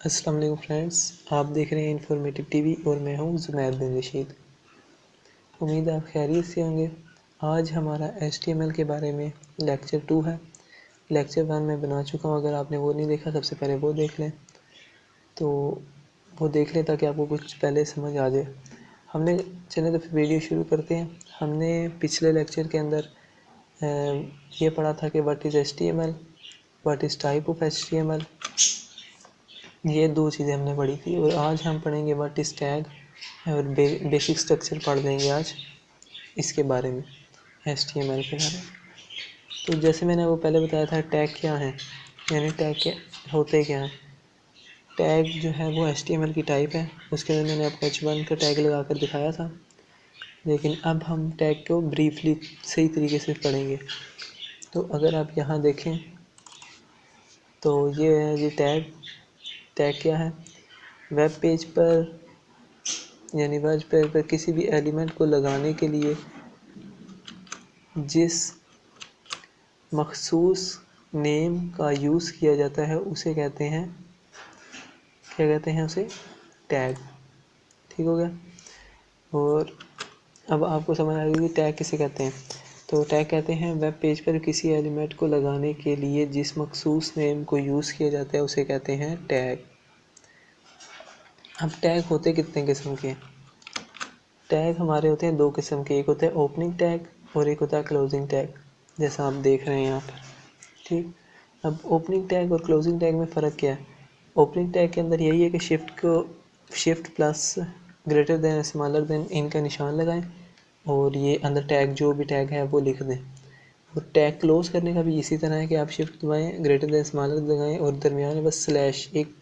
अस्सलाम वालेकुम फ्रेंड्स, आप देख रहे हैं इन्फॉर्मेटिव टीवी और मैं हूं ज़ुमैर बिन रशीद। उम्मीद है आप खैरियत से होंगे। आज हमारा HTML के बारे में लेक्चर 2 है। लेक्चर 1 मैं बना चुका हूं, अगर आपने वो नहीं देखा सबसे पहले वो देख लें। तो वो देख लें ताकि आपको कुछ पहले समझ आ जाए। हमने चले तो फिर वीडियो शुरू करते हैं। हमने पिछले लेक्चर के अंदर ये पढ़ा था कि what is HTML, what is type of HTML, ये दो चीज़ें हमने पढ़ी थी। और आज हम पढ़ेंगे व्हाट इज़ टैग और बेसिक स्ट्रक्चर पढ़ देंगे आज इसके बारे में, HTML के बारे में। तो जैसे मैंने वो पहले बताया था, टैग क्या है, यानी टैग क्या होते क्या हैं। टैग जो है वो HTML की टाइप है। उसके अंदर मैंने आपको H1 का टैग लगा कर दिखाया था, लेकिन अब हम टैग को ब्रीफली सही तरीके से पढ़ेंगे। तो अगर आप यहाँ देखें तो ये है जी टैग। टैग क्या है? वेब पेज पर यानी वेब पेज पर किसी भी एलिमेंट को लगाने के लिए जिस मखसूस नेम का यूज़ किया जाता है उसे कहते हैं, क्या कहते हैं उसे? टैग। ठीक हो गया। और अब आपको समझ आ गई कि टैग किसे कहते हैं। तो टैग कहते हैं वेब पेज पर किसी एलिमेंट को लगाने के लिए जिस मखसूस नेम को यूज़ किया जाता है उसे कहते हैं टैग। अब टैग होते कितने किस्म के हैं? टैग हमारे होते हैं दो किस्म के, एक होता है ओपनिंग टैग और एक होता है क्लोजिंग टैग, जैसा आप देख रहे हैं यहाँ पर। ठीक। अब ओपनिंग टैग और क्लोजिंग टैग में फ़र्क क्या है? ओपनिंग टैग के अंदर यही है कि shift plus greater than smaller than इनका निशान लगाएं और ये अंदर टैग जो भी टैग है वो लिख दें। और टैग क्लोज करने का भी इसी तरह है कि आप शिफ्ट दबाएं, ग्रेटर देन स्मॉलर लगाएं और दरमियान में बस स्लैश एक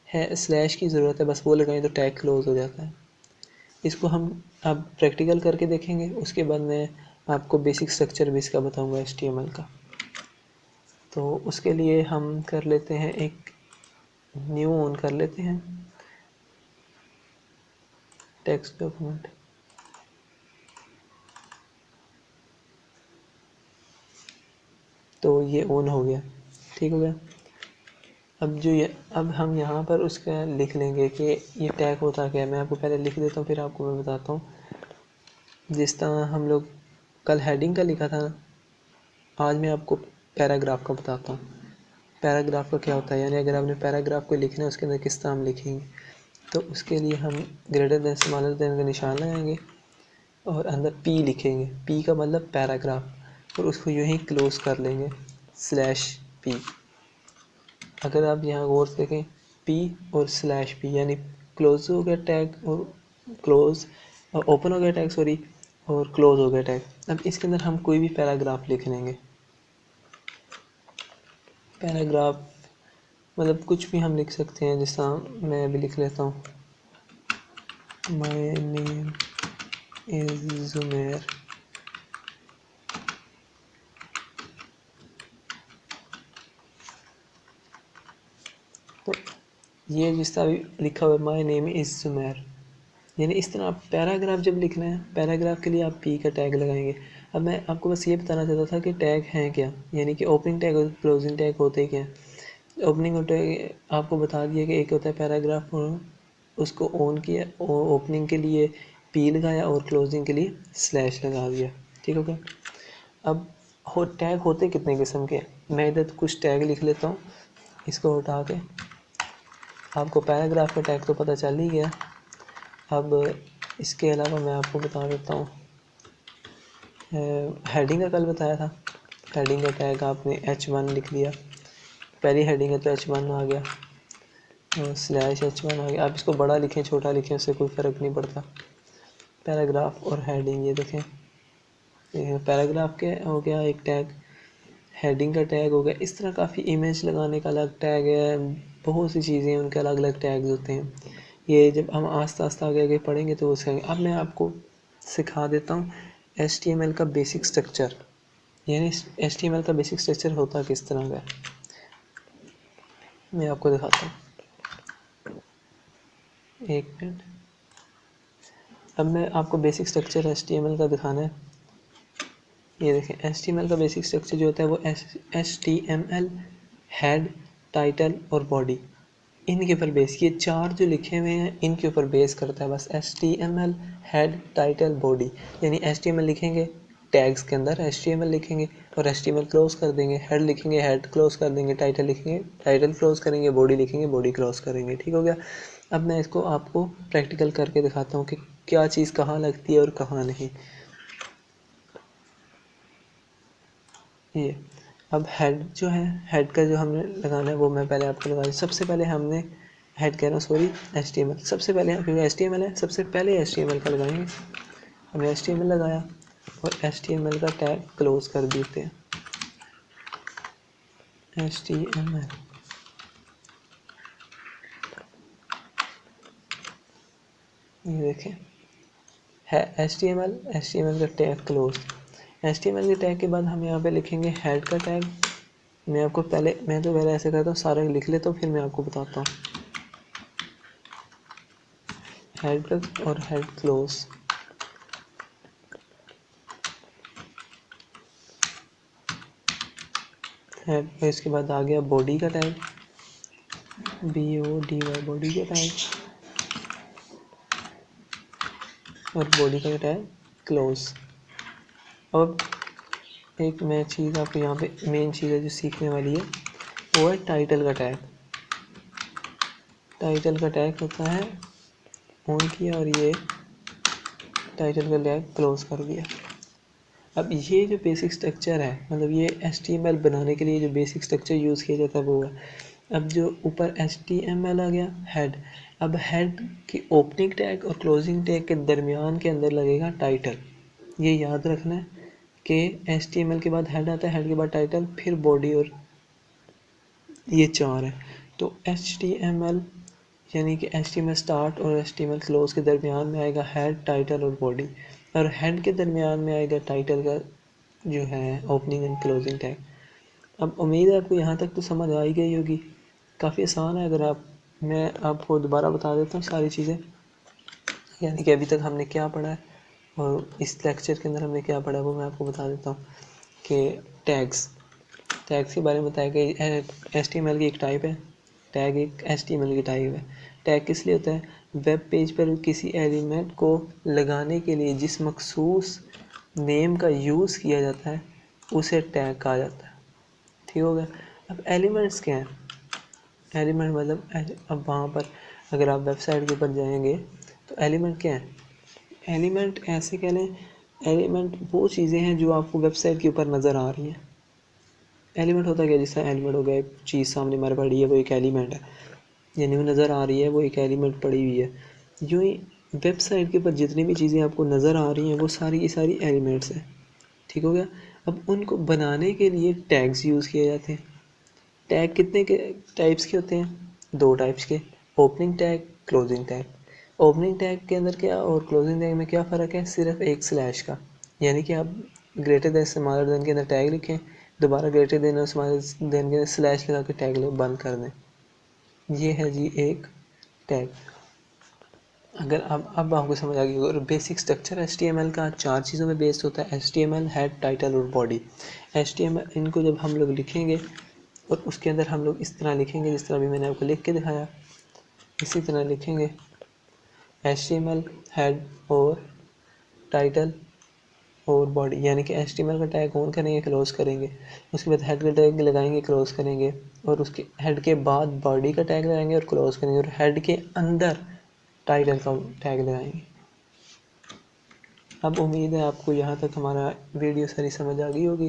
है, स्लैश की ज़रूरत है, बस वो लगाएं तो टैग क्लोज हो जाता है। इसको हम अब प्रैक्टिकल करके देखेंगे। उसके बाद मैं आपको बेसिक स्ट्रक्चर भी इसका बताऊंगा HTML का। तो उसके लिए हम कर लेते हैं, एक न्यू ऑन कर लेते हैं टेक्स्ट डॉक्यूमेंट। तो ये ऑन हो गया। ठीक हो गया। अब हम यहाँ पर उसका लिख लेंगे कि ये टैग होता क्या है। मैं आपको पहले लिख देता हूँ, फिर आपको मैं बताता हूँ। जिस तरह हम लोग कल हेडिंग का लिखा था ना, आज मैं आपको पैराग्राफ का बताता हूँ। पैराग्राफ का क्या होता है, यानी अगर आपने पैराग्राफ को लिखना है उसके अंदर किस तरह हम लिखेंगे। तो उसके लिए हम ग्रेटर देन स्मॉलर देन का निशान लगाएंगे और अंदर पी लिखेंगे। पी का मतलब पैराग्राफ, और उसको यूँ ही क्लोज कर लेंगे स्लैश पी। अगर आप यहाँ गौर से देखें, पी और स्लैश पी यानी क्लोज हो गया टैग और क्लोज, ओपन हो गया टैग सॉरी, और क्लोज हो गया टैग। अब इसके अंदर हम कोई भी पैराग्राफ लिख लेंगे। पैराग्राफ मतलब कुछ भी हम लिख सकते हैं, जैसा मैं अभी लिख लेता हूँ, माय नेम इज़ ज़ुमैर। तो ये जिस तरह लिखा हुआ है माय नेम इज़ ज़ुमैर, यानी इस तरह आप पैराग्राफ जब लिखना है, पैराग्राफ के लिए आप पी का टैग लगाएंगे। अब मैं आपको बस ये बताना चाहता था कि टैग हैं क्या, यानी कि ओपनिंग टैग और क्लोजिंग टैग होते क्या हैं। ओपनिंग टैग आपको बता दिया कि एक होता है पैराग्राफ, और उसको ऑन किया, ओपनिंग के लिए पी लगाया और क्लोजिंग के लिए स्लैश लगा दिया। ठीक हो गया। अब टैग होते कितने किस्म के हैं, मैं इधर कुछ टैग लिख लेता हूँ। इसको हटा के आपको पैराग्राफ का टैग तो पता चल ही गया। अब इसके अलावा मैं आपको बता देता हूँ, हेडिंग का कल बताया था। हेडिंग का टैग आपने H1 लिख दिया, पहली हेडिंग है तो H1 आ गया और स्लैश H1 आ गया। आप इसको बड़ा लिखें छोटा लिखें उससे कोई फ़र्क नहीं पड़ता। पैराग्राफ और हेडिंग, ये देखें, पैराग्राफ के हो गया एक टैग, हेडिंग का टैग हो गया। इस तरह काफ़ी इमेज लगाने का अलग टैग है, बहुत सी चीज़ें हैं उनके अलग अलग टैग्स होते हैं। ये जब हम आस्ता आस्ता आगे आगे पढ़ेंगे तो वो सीखेंगे। अब मैं आपको सिखा देता हूँ HTML का बेसिक स्ट्रक्चर, यानी HTML का बेसिक स्ट्रक्चर होता किस तरह का है, मैं आपको दिखाता हूँ। एक मिनट। अब मैं आपको बेसिक स्ट्रक्चर HTML का दिखाना है। ये देखें, HTML का बेसिक स्ट्रक्चर जो होता है वो HTML हेड, टाइटल और बॉडी, इनके ऊपर बेस, ये 4 जो लिखे हुए हैं इनके ऊपर बेस करता है बस। HTML हेड टाइटल बॉडी, यानी HTML लिखेंगे टैग्स के अंदर HTML लिखेंगे और HTML क्लोज कर देंगे, हेड लिखेंगे हेड क्लोज कर देंगे, टाइटल लिखेंगे टाइटल क्लोज करेंगे, बॉडी लिखेंगे बॉडी क्लोज करेंगे। ठीक हो गया। अब मैं इसको आपको प्रैक्टिकल करके दिखाता हूँ कि क्या चीज़ कहाँ लगती है और कहाँ नहीं। ये अब हेड जो है, हेड का जो हमने लगाना है वो मैं पहले आपको लगा दूँ। सबसे पहले हमने हेड कह रहा हूँ सॉरी, HTML सबसे पहले, क्योंकि HTML है सबसे पहले HTML का लगाएंगे। हमने HTML लगाया और HTML का टैग क्लोज कर देते हैं। HTML ये देखें है HTML का टैग क्लोज। HTML के टैग के बाद हम यहाँ पे लिखेंगे हेड का टैग। मैं तो पहले ऐसे करता हूँ, सारे लिख लेता हूँ फिर मैं आपको बताता हूँ। हेड और हेड क्लोज, हेड। इसके बाद आ गया बॉडी का टैग, BODY बॉडी का टैग और बॉडी का टैग क्लोज। अब एक मैं चीज़ आपको यहाँ पे मेन चीज़ है जो सीखने वाली है वो है टाइटल का टैग। टाइटल का टैग होता है ऑन किया और ये टाइटल का टैग क्लोज कर दिया। अब ये जो बेसिक स्ट्रक्चर है, मतलब ये HTML बनाने के लिए जो बेसिक स्ट्रक्चर यूज़ किया जाता है वो है। अब जो ऊपर HTML आ गया हेड, अब हेड की ओपनिंग टैग और क्लोजिंग टैग के दरमियान के अंदर लगेगा टाइटल। ये याद रखना है कि HTML के बाद हेड आता है, हेड के बाद टाइटल, फिर बॉडी, और ये 4 है। तो HTML यानी कि HTML स्टार्ट और HTML क्लोज के दरमियान में आएगा हेड टाइटल और बॉडी, और हेड के दरमियान में आएगा टाइटल का जो है ओपनिंग एंड क्लोजिंग टैग। अब उम्मीद है आपको यहाँ तक तो समझ आ ही गई होगी, काफ़ी आसान है। अगर मैं आपको दोबारा बता देता हूँ सारी चीज़ें, यानी कि अभी तक हमने क्या पढ़ा है और इस लेक्चर के अंदर हमने क्या पढ़ा है वो मैं आपको बता देता हूँ। कि टैग्स के बारे में बताया कि HTML की एक टाइप है, टैग एक HTML की टाइप है। टैग किस लिए होता है? वेब पेज पर किसी एलिमेंट को लगाने के लिए जिस मखसूस नेम का यूज़ किया जाता है उसे टैग कहा जाता है। ठीक हो गया। अब एलिमेंट्स क्या हैं? एलिमेंट मतलब अब वहाँ पर अगर आप वेबसाइट के ऊपर जाएंगे तो एलिमेंट क्या है? एलिमेंट ऐसे कह लें, एलिमेंट वो चीज़ें हैं जो आपको वेबसाइट के ऊपर नज़र आ रही हैं। एलिमेंट होता क्या? जैसा एलिमेंट हो गया, एक चीज़ सामने हमारे पड़ी है वो एक एलिमेंट है, यानी वो नज़र आ रही है वो एक एलिमेंट पड़ी हुई है। यूँ ही वेबसाइट के ऊपर जितनी भी चीज़ें आपको नज़र आ रही हैं वो सारी की सारी एलिमेंट्स हैं। ठीक हो गया। अब उनको बनाने के लिए टैग्स यूज़ किए जाते हैं। टैग कितने के टाइप्स के होते हैं? 2 टाइप्स के, opening tag, closing tag. Opening tag के अंदर क्या और क्लोजिंग टैग में क्या फ़र्क है? सिर्फ एक स्लैश का, यानी कि आप ग्रेटर देन स्मॉलर देन के अंदर टैग लिखें, दोबारा ग्रेटर देन और स्मॉलर देन के अंदर स्लैश लगा के टैग बंद कर दें। ये है जी एक टैग। अगर अब आपको समझ आ गई। और बेसिक स्ट्रक्चर HTML का 4 चीज़ों में बेस्ड होता है, HTML हेड टाइटल और बॉडी। HTML इनको जब हम लोग लिखेंगे और उसके अंदर हम लोग इस तरह लिखेंगे जिस तरह भी मैंने आपको लिख के दिखाया, इसी तरह लिखेंगे HTML हेड और टाइटल और बॉडी, यानी कि HTML का टैग ऑन करेंगे क्लोज करेंगे, उसके बाद हेड का टैग लगाएंगे क्लोज करेंगे, और उसके हेड के बाद बॉडी का टैग लगाएंगे और क्लोज करेंगे, और हेड के अंदर टाइटल का टैग लगाएंगे। अब उम्मीद है आपको यहाँ तक हमारा वीडियो सारी समझ आ गई होगी।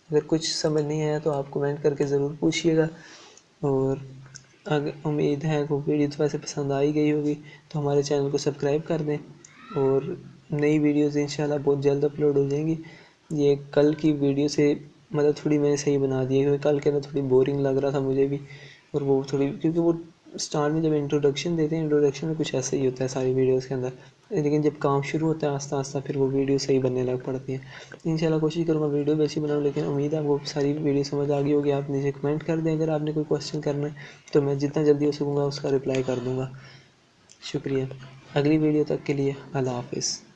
अगर कुछ समझ नहीं आया तो आप कमेंट करके ज़रूर पूछिएगा, और अगर उम्मीद है को वीडियो थोड़ा सा पसंद आई गई होगी तो हमारे चैनल को सब्सक्राइब कर दें, और नई वीडियोज़ इंशाल्लाह बहुत जल्द अपलोड हो जाएंगी। ये कल की वीडियो से मतलब थोड़ी मैंने सही बना दी है, क्योंकि कल के अंदर थोड़ी बोरिंग लग रहा था मुझे भी, और वो थोड़ी, क्योंकि वो स्टार्ट में जब इंट्रोडक्शन देते हैं, इंट्रोडक्शन में कुछ ऐसा ही होता है सारी वीडियोज़ के अंदर, लेकिन जब काम शुरू होता है आस्ता आस्ता फिर वो वीडियो सही बनने लग पड़ती है। इंशाल्लाह कोशिश करूँगा वीडियो भी अच्छी बनाऊँ, लेकिन उम्मीद है आपको सारी वीडियो समझ आ गई होगी। आप नीचे कमेंट कर दें अगर आपने कोई क्वेश्चन करना है, तो मैं जितना जल्दी हो सकूँगा उसका रिप्लाई कर दूँगा। शुक्रिया। अगली वीडियो तक के लिए अल्लाह हाफ़िज़।